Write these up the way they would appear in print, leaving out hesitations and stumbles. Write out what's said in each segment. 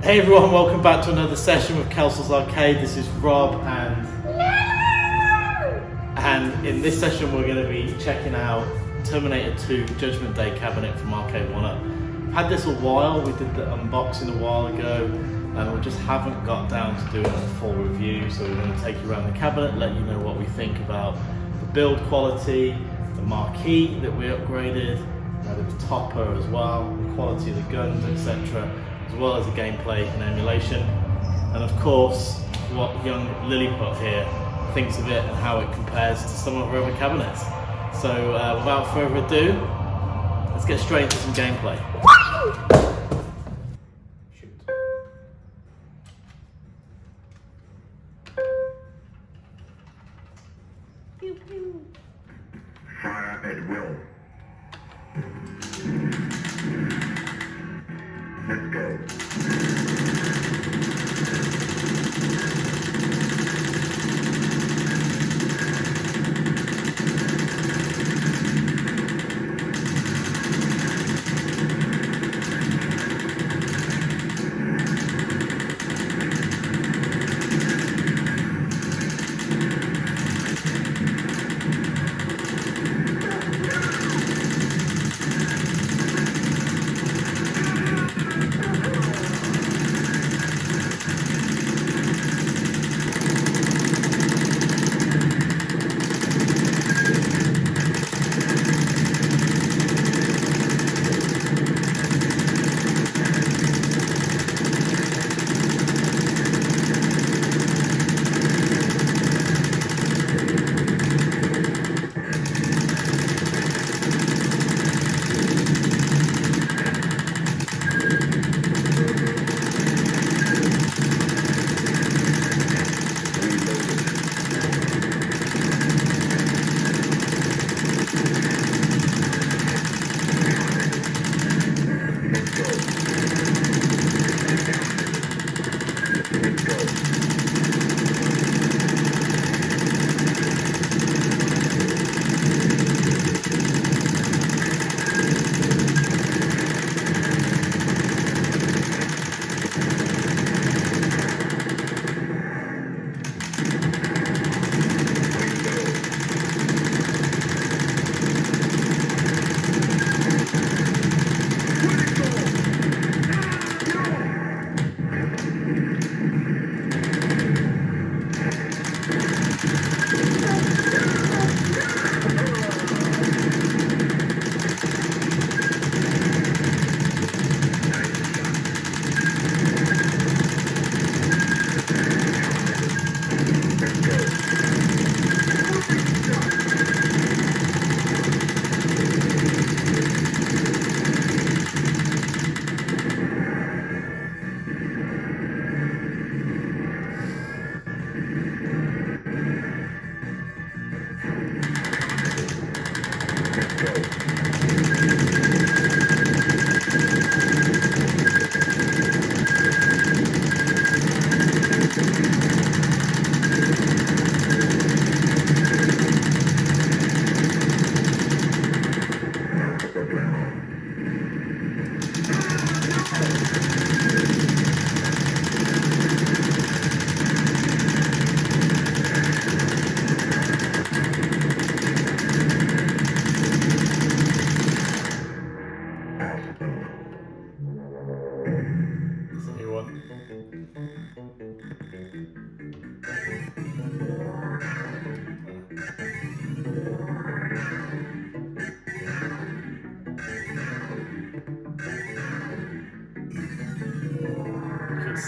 Hey everyone, welcome back to another session with Kelso's Arcade. This is Rob and in this session we're going to be checking out Terminator 2 Judgment Day cabinet from ARCADE1UP. Had this a while, we did the unboxing a while ago and we just haven't got down to doing a full review, so we're going to take you around the cabinet, let you know what we think about the build quality, the marquee that we upgraded, the topper as well, the quality of the guns, etc., as well as the gameplay and emulation, and of course what young Lilliput here thinks of it and how it compares to some of our other cabinets. So without further ado, let's get straight into some gameplay. Pew pew. Fire at will. Let's go.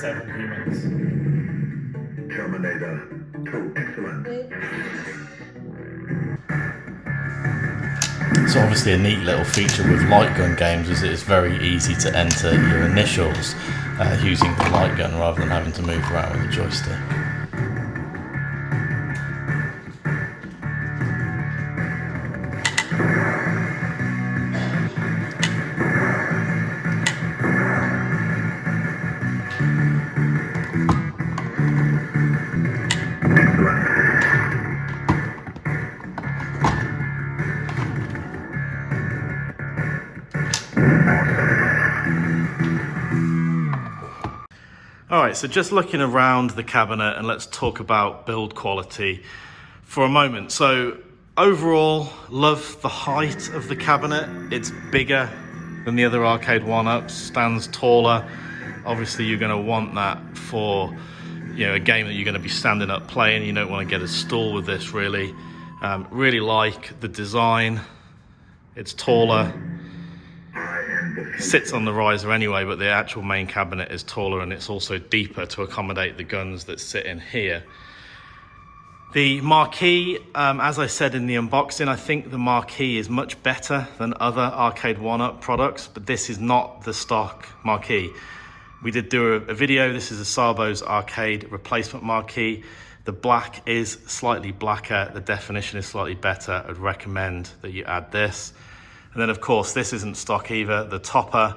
Seven humans. Terminator 2, excellent. It's obviously a neat little feature with light gun games, is it's very easy to enter your initials using the light gun rather than having to move around with the joystick. right, so just looking around the cabinet, and let's talk about build quality for a moment. So overall, love the height of the cabinet. It's bigger than the other ARCADE1UPs, stands taller. Obviously you're going to want that for, you know, a game that you're going to be standing up playing. You don't want to get a stall with this, really. Really like the design. It's taller, sits on the riser anyway, but the actual main cabinet is taller, and it's also deeper to accommodate the guns that sit in here. The marquee, as I said in the unboxing, I think the marquee is much better than other ARCADE1UP products, but this is not the stock marquee. We did do a video. This is a Sabo's Arcade replacement marquee. The black is slightly blacker. The definition is slightly better. I'd recommend that you add this. And then of course, this isn't stock either. The topper,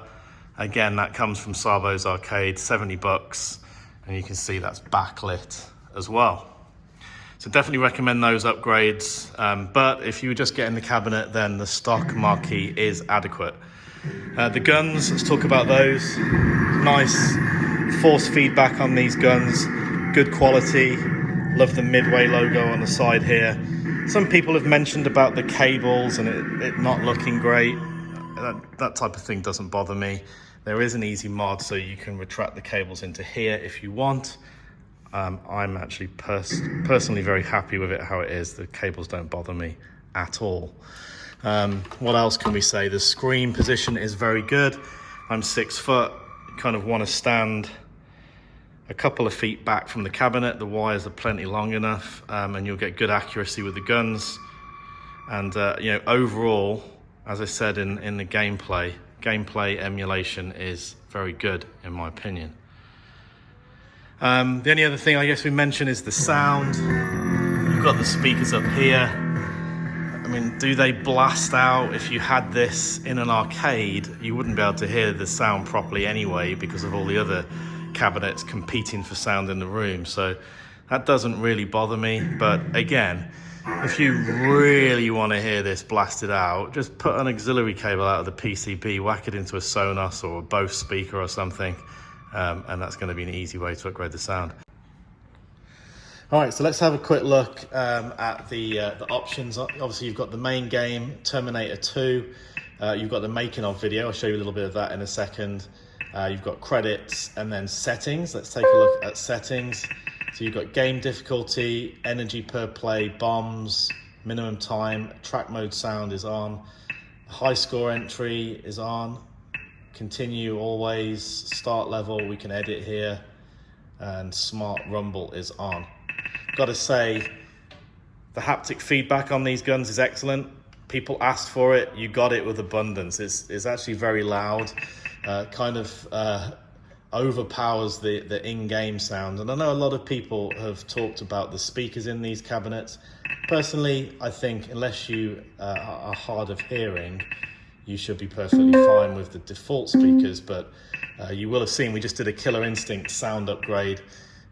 again, that comes from Sabo's Arcade, 70 bucks. And you can see that's backlit as well. So definitely recommend those upgrades. But if you were just getting the cabinet, then the stock marquee is adequate. The guns, let's talk about those. Nice force feedback on these guns, good quality. Love the Midway logo on the side here. Some people have mentioned about the cables and it not looking great. That type of thing doesn't bother me. There is an easy mod so you can retract the cables into here if you want. I'm actually personally very happy with it how it is. The cables don't bother me at all. What else can we say? The screen position is very good. I'm 6 foot, kind of want to stand a couple of feet back from the cabinet. The wires are plenty long enough, and you'll get good accuracy with the guns. And you know, overall, as I said in the gameplay emulation is very good in my opinion. The only other thing I guess we mentioned is the sound. You've got the speakers up here. I mean, do they blast out? If you had this in an arcade, you wouldn't be able to hear the sound properly anyway because of all the other cabinets competing for sound in the room. So that doesn't really bother me. But again, if you really want to hear this blasted out, just put an auxiliary cable out of the PCB, whack it into a Sonos or a Bose speaker or something. And that's going to be an easy way to upgrade the sound. All right, so let's have a quick look at the options. Obviously, you've got the main game, Terminator 2. You've got the making of video. I'll show you a little bit of that in a second. You've got credits and then settings. Let's take a look at settings. So you've got game difficulty, energy per play, bombs, minimum time, track mode sound is on, high score entry is on, continue always, start level, we can edit here, and smart rumble is on. Got to say, the haptic feedback on these guns is excellent. People asked for it, you got it with abundance. It's actually very loud, kind of overpowers the in-game sound. And I know a lot of people have talked about the speakers in these cabinets. Personally, I think unless you are hard of hearing, you should be perfectly fine with the default speakers, but you will have seen we just did a Killer Instinct sound upgrade.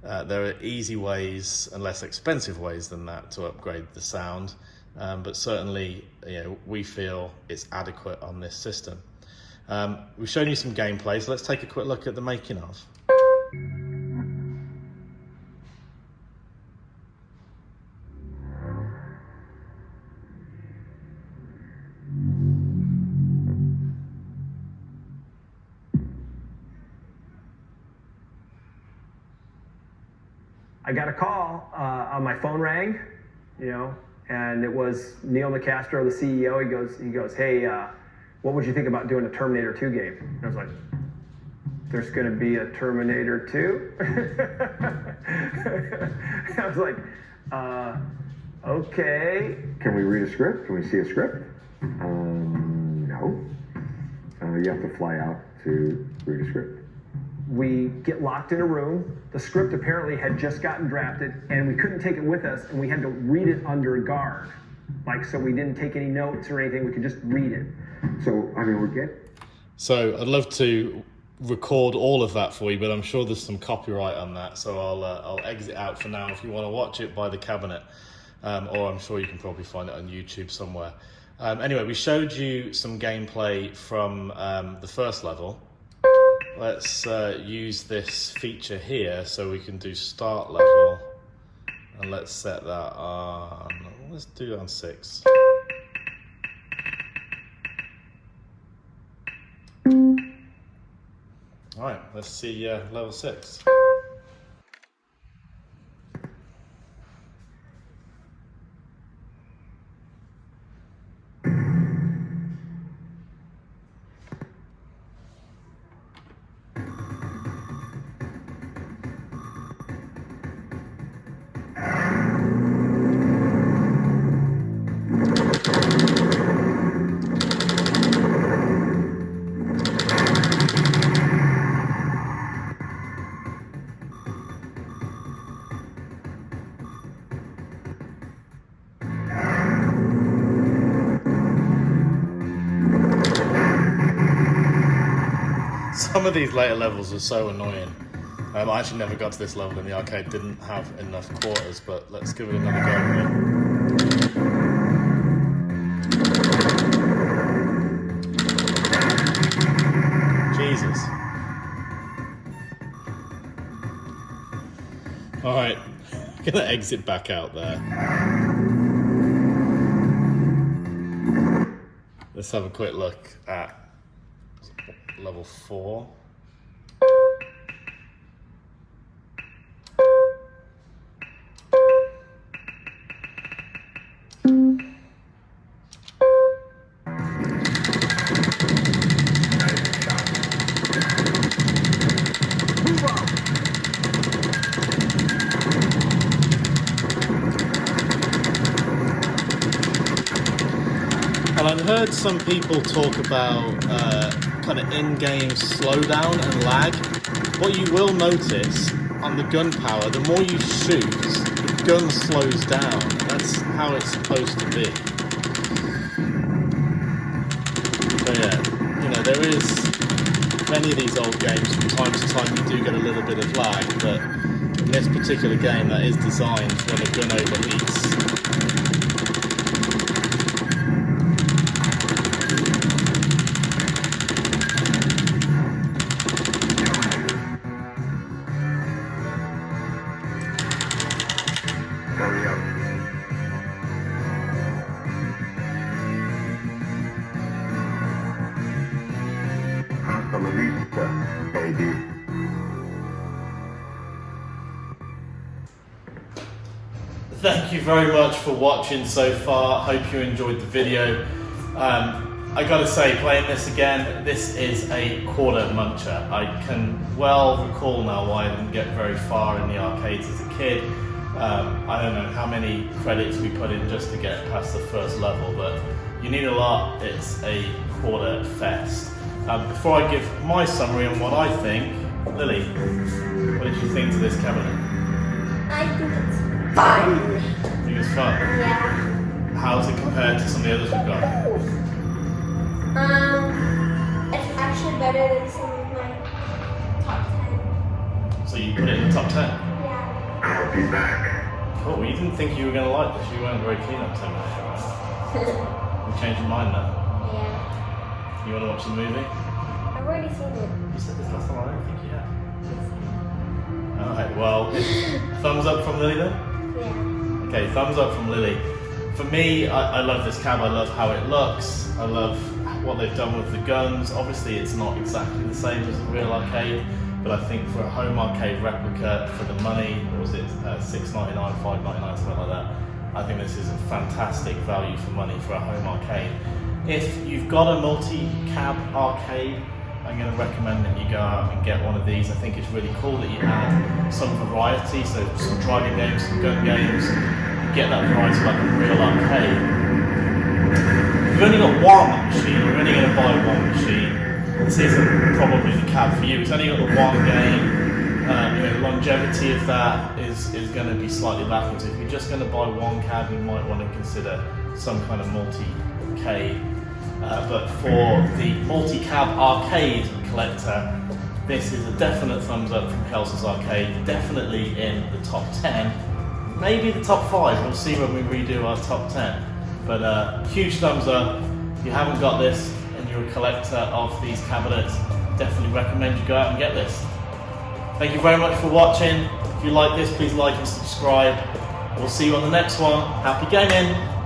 There are easy ways and less expensive ways than that to upgrade the sound, but certainly, you know, we feel it's adequate on this system. We've shown you some gameplay, so let's take a quick look at the making of. I got a call on my phone rang, you know, and it was Neil McCastro, the CEO. He goes, hey, what would you think about doing a Terminator 2 game? And I was like, there's going to be a Terminator 2? I was like, okay. Can we read a script? Can we see a script? No. You have to fly out to read a script. We get locked in a room. The script apparently had just gotten drafted, and we couldn't take it with us, and we had to read it under guard. Like, so we didn't take any notes or anything. We could just read it. So, I mean, we get... So I'd love to record all of that for you, but I'm sure there's some copyright on that, so I'll exit out for now. If you want to watch it by the cabinet, or I'm sure you can probably find it on YouTube somewhere. Anyway, we showed you some gameplay from the first level. let's use this feature here so we can do start level, and let's set that on, let's do it on 6. All right, let's see level 6. Some of these later levels are so annoying. I actually never got to this level in the arcade, didn't have enough quarters, but let's give it another go here. Jesus. Alright, I'm gonna exit back out there. Let's have a quick look at level 4. And I've heard some people talk about kind of in-game slowdown and lag. What you will notice on the gun power, the more you shoot, the gun slows down. That's how it's supposed to be. So yeah, you know, there is many of these old games, from time to time you do get a little bit of lag, but in this particular game that is designed when a gun overheats. Thank you very much for watching so far. Hope you enjoyed the video. I gotta say, playing this again, this is a quarter muncher. I can well recall now why I didn't get very far in the arcades as a kid. I don't know how many credits we put in just to get past the first level, but you need a lot. It's a quarter fest. Before I give my summary on what I think, Lily, what did you think to this cabinet? I think it's fun. I think it's fun? Yeah. How's it compared to some of the others we've got? It's actually better than some of my top 10. So you put it in the top 10? Yeah. I'll be back. Cool, you didn't think you were going to like this. You weren't very keen on Terminator, right? You changed your mind now. Yeah. You want to watch the movie? I've already seen it. You said this last time, I don't think you have. Alright, well, thumbs up from Lily then? Yeah. Okay, thumbs up from Lily. For me, I love this cab. I love how it looks. I love what they've done with the guns. Obviously, it's not exactly the same as a real arcade, but I think for a home arcade replica, for the money, what was it, $6.99, $5.99, something like that, I think this is a fantastic value for money for a home arcade. If you've got a multi-cab arcade, I'm going to recommend that you go out and get one of these. I think it's really cool that you add some variety, so some driving games, some gun games. You get that variety like a real arcade. If you've only got one machine, you're only going to buy one machine, this isn't probably the cab for you. It's only got the one game. The longevity of that is going to be slightly lacking. So if you're just going to buy one cab, you might want to consider some kind of multi-cade. But for the multi-cab arcade collector, this is a definite thumbs up from Kelsey's Arcade. Definitely in the top 10, maybe the top 5. We'll see when we redo our top 10. But huge thumbs up. If you haven't got this and you're a collector of these cabinets, definitely recommend you go out and get this. Thank you very much for watching. If you like this, please like and subscribe. We'll see you on the next one. Happy gaming!